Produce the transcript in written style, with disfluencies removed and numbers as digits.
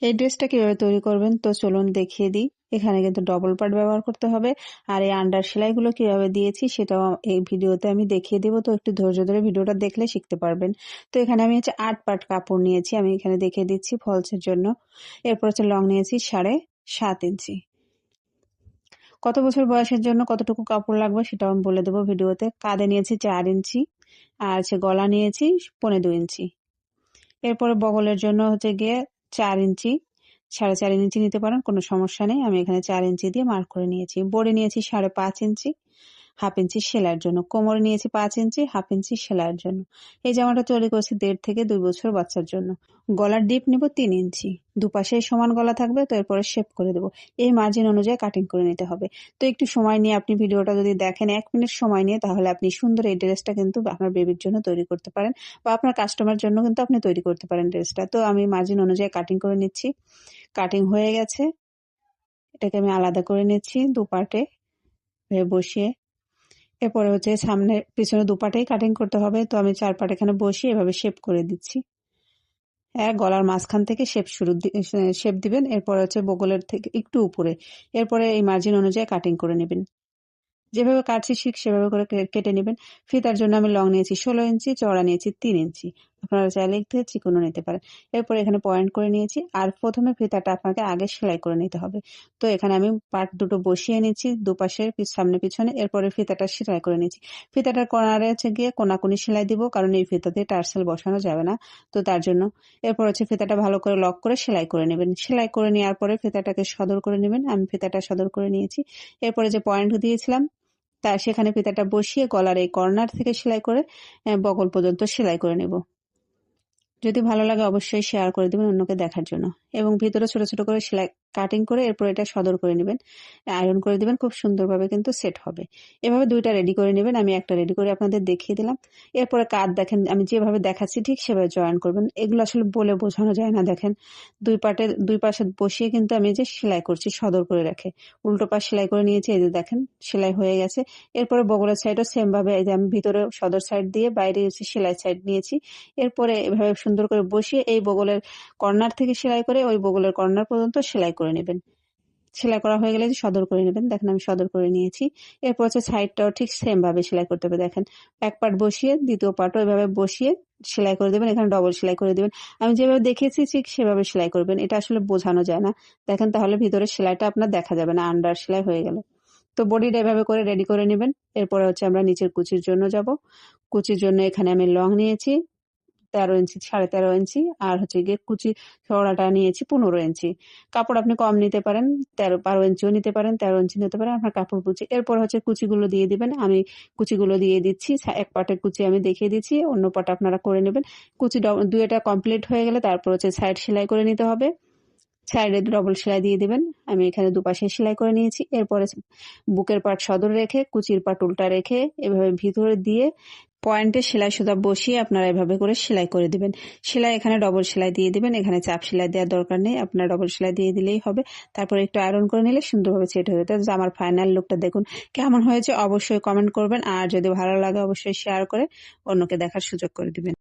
এই ড্রেসটা কিভাবে তৈরি করবেন তো চলুন দেখিয়ে দিই। এখানে কিন্তু ডবল পার্ট ব্যবহার করতে হবে। আর এই আন্ডার সেলাইগুলো কিভাবে দিয়েছি সেটাও এই ভিডিওতে আমি দেখিয়ে দেবো, তো একটু ধৈর্য ধরে ভিডিওটা দেখলে শিখতে পারবেন। তো এখানে আমি 8 পার্ট কাপড় নিয়েছি, আমি এখানে দেখিয়ে দিচ্ছি ফলসের জন্য। এরপর লং নিয়েছি 7.5 ইঞ্চি। কত বছর বয়সের জন্য কতটুকু কাপড় লাগবে সেটাও আমি বলে দেবো ভিডিওতে। কাঁধে নিয়েছি 4 ইঞ্চি, আর গলা নিয়েছি 2.25 ইঞ্চি। এরপরে বগলের জন্য গিয়ে 4 ইঞ্চি, 4.5 ইঞ্চি নিতে পারেন, কোনো সমস্যা নেই। আমি এখানে 4 ইঞ্চি দিয়ে মার্ক করে নিয়েছি। বডি নিয়েছি 5.5 ইঞ্চি, 1/2 ইঞ্চি সেলাইয়ের জন্য। কোমরে নিয়েছি 5 ইঞ্চি, 1/2 ইঞ্চি সেলাইয়ের জন্য। এই জামাটা তৈরি করেছি 1.5 থেকে 2 বছর বাচ্চার জন্য। গলার ডিপ নিব 3 ইঞ্চি, দুপাশেই সমান গলা থাকবে। তো এরপরে শেপ করে দেবো। এই মার্জিন অনুযায়ী কাটিং করে নিতে হবে। তো একটু সময় নিয়ে আপনি ভিডিওটা যদি দেখেন 1 মিনিট সময় নিয়ে, তাহলে আপনি সুন্দর এই ড্রেসটা কিন্তু আপনার বেবির জন্য তৈরি করতে পারেন, বা আপনার কাস্টমার জন্য কিন্তু আপনি তৈরি করতে পারেন ড্রেসটা। তো আমি মার্জিন অনুযায়ী কাটিং করে নিচ্ছি। কাটিং হয়ে গেছে, এটাকে আমি আলাদা করে নিচ্ছি দু পার্টে বসিয়ে। এরপরে সামনে পিছনে দুপাটেই কাটিং করতে হবে। তো আমি 4 পার্ট এখানে বসিয়ে এভাবে শেপ করে দিচ্ছি। গলার মাঝখান থেকে শেপ দিবেন। এরপর বগলের থেকে একটু উপরে। এরপরে এই মার্জিন অনুযায়ী কাটিং করে নেবেন। যেভাবে কাটছি ঠিক সেভাবে করে কেটে নেবেন। ফিতার জন্য আমি লং নিয়েছি 16 ইঞ্চি, চওড়া নিয়েছি 3 ইঞ্চি। আপনারা চাইলে একটু চিকনও নিতে পারেন। এরপর এখানে পয়েন্ট করে নিয়েছি। আর প্রথমে ফিতাটা আপনাকে আগে সেলাই করে নিতে হবে। তো এখানে আমি পার্ট দুটো বসিয়ে নিচ্ছি দুপাশে, সামনে পিছনে। এরপরে ফিতাটা সেলাই করে নিচ্ছি। ফিতাটার কর্নারে গিয়ে কোনাকুনি সেলাই দিব, কারণ এই ফিতাতে টার্সেল বসানো যাবে না, তো তার জন্য। এরপর ফিতাটা ভালো করে লক করে সেলাই করে নেবেন। সেলাই করে নেওয়ার পরে ফিতাটাকে সদর করে নেবেন। আমি ফিতাটা সদর করে নিয়েছি। এরপরে পয়েন্ট দিয়েছিলাম সেখানে ফিতাটা বসিয়ে গলার এই কর্নার থেকে সেলাই করে বগল পর্যন্ত সেলাই করে নেব। যদি ভালো লাগে অবশ্যই শেয়ার করে দিবেন অন্যকে দেখার জন্য। এবং ভিতরে ছোট ছোট করে সেলাই কাটিং করে এরপর এটা সদর করে নেবেন, আয়রন করে দিবেন, খুব সুন্দরভাবে কিন্তু সেট হবে। এভাবে দুইটা রেডি করে নেবেন। আমি একটা রেডি করে আপনাদের দেখিয়ে দিলাম। এরপরে কাঁধ দেখেন আমি যেভাবে দেখাচ্ছি ঠিক সেভাবে জয়েন করবেন। এগুলো আসলে বলে বোঝানো যায় না। দেখেন দুই পাশে বসিয়ে কিন্তু আমি সেলাই করছি সদর করে রেখে। উল্টো পাশ সেলাই করে নিয়েছি, এই যে দেখেন সেলাই হয়ে গেছে। এরপরে বগলের সাইডও সেম ভাবে এই যে আমি ভিতরে সদর সাইড দিয়ে বাইরে সেলাই সাইড নিয়েছি। এরপরে এভাবে সুন্দর করে বসিয়ে এই বগলের কর্নার থেকে সেলাই করে ওই বগলের কর্নার পর্যন্ত সেলাই করে নেবেন। সেলাই করা হয়ে গেলে সদর করে নেবেন। দেখেন আমি সদর করে নিয়েছি। এরপর সাইডটাও ঠিক সেম ভাবে সেলাই করতে হবে। দেখেন এক পার্ট বসিয়ে দ্বিতীয় পার্টও এভাবে বসিয়ে সেলাই করে দেবেন। এখানে ডবল সেলাই করে দেবেন। আমি যেভাবে দেখিয়েছি ঠিক সেভাবে সেলাই করবেন। এটা আসলে বোঝানো যায় না। দেখেন তাহলে ভিতরে সেলাইটা আপনার দেখা যাবে না, আন্ডার সেলাই হয়ে গেল। তো বডিটা এভাবে করে রেডি করে নেবেন। এরপরে আমরা নিচের কুচির জন্য যাব। কুচির জন্য এখানে আমি লং নিয়েছি 13 ইঞ্চি, 13.5 ইঞ্চি, আর গিয়ে কুচি চওড়াটা নিয়েছি 15 ইঞ্চি। কাপড় আপনি কম নিতে পারেন, 12 ইঞ্চিও নিতে পারেন, 13 ইঞ্চি নিতে পারেন, আপনার কাপড় বুঝে। এরপর কুচিগুলো দিয়ে দিবেন। আমি কুচিগুলো দিয়ে দিচ্ছি। এক পাটের কুচি আমি দেখিয়ে দিচ্ছি, অন্য পাট আপনারা করে নেবেন। কুচি দুইটা কমপ্লিট হয়ে গেলে তারপর সাইড সেলাই করে নিতে হবে। সাইডে ডবল সেলাই দিয়ে দিবেন। আমি এখানে দুপাশে সেলাই করে নিয়েছি। এরপরে বুকের পাট সদর রেখে কুচির পাট উল্টা রেখে এভাবে ভিতরে দিয়ে পয়েন্টে সেলাই সুতা বসিয়ে আপনারা এভাবে করে সেলাই করে দিবেন। সেলাই এখানে ডবল সেলাই দিয়ে দিবেন। এখানে চাপ সেলাই দেওয়ার দরকার নেই, আপনারা ডবল সেলাই দিয়ে দিলেই হবে। তারপর একটু আয়রন করে নিলে সুন্দরভাবে সেট হয়ে যেত। আমার ফাইনাল লুকটা দেখুন কেমন হয়েছে অবশ্যই কমেন্ট করবেন। আর যদি ভালো লাগে অবশ্যই শেয়ার করে অন্যকে দেখার সুযোগ করে দিবেন।